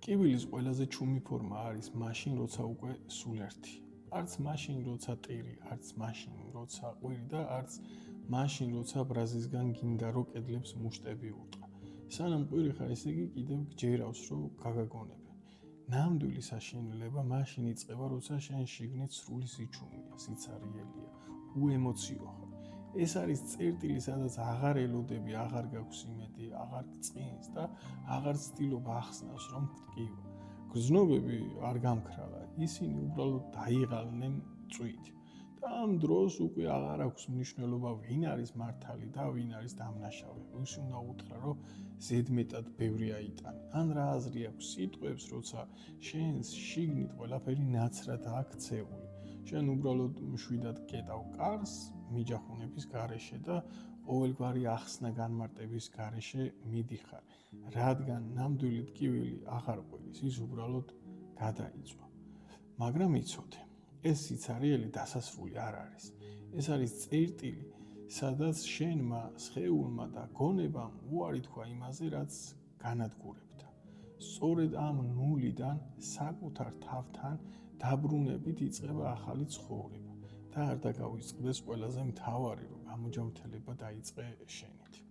ტკივილის ყველაზე ჩუმი ფორმა არის მაშინ, როცა უკვე სულ ერთი. არც მაშინ, როცა ტირი, არც მაშინ, როცა ყვირი და არც მაშინ, როცა ბრაზისგან გინდა, რომ კედლებს მუშტები ურტყა. სანამ ყვირი ხარ, ესე იგი კიდევ გჯერავს, რომ გაგაგონებენ. ნამდვილი საშინელება მაშინ იწყება, როცა შენ შიგნით სრული სიჩუმეა, სიცარიელია, უემოციო ხარ. ეს არის წერტილი, სადაც აღარ ელოდები, აღარ გაქვს იმედი, აღარ გწყინს და აღარ ცდილობ ახსნას, რომ გტკივა. გრძნობები არ გამქრალა, ისინი უბრალოდ დაიღალნენ წვით. და ამ დროს უკვე აღარ აქვს მნიშვნელობა, ვინ არის მართალი და ვინ არის დამნაშავე. ის უნდა უთხრა, რომ ზედმეტად ბევრი აიტანე. ან რა აზრი აქვს სიტყვებს, როცა შენს შიგნით ყველაფერი ნაცრად აქცეული. შენ უბრალოდ მშვიდად კეტავ კარს მიჯახუნების გარეშე და ყოველგვარი ახსნა განმარტების გარეშე მიდიხარ, რადგან ნამდვილი ტკივილი აღარ ყვირის, ის უბრალოდ გადაიწვა. მაგრამ იცოდე, ეს სიცარიელი დასასრული არ არის. ეს არის წერტილი, სადაც შენმა, სხეულმა და გონებამ უარი თქვა იმაზე, რაც განადგურებდა. სწორედ ამ ნულიდან საკუთარ თავთან დაბრუნებით იწყება ახალი ცხოვრება და არ დაგავიწყდეს ყველაზე მთავარი, რომ გამოჯანმრთელება დაიწყე შენით.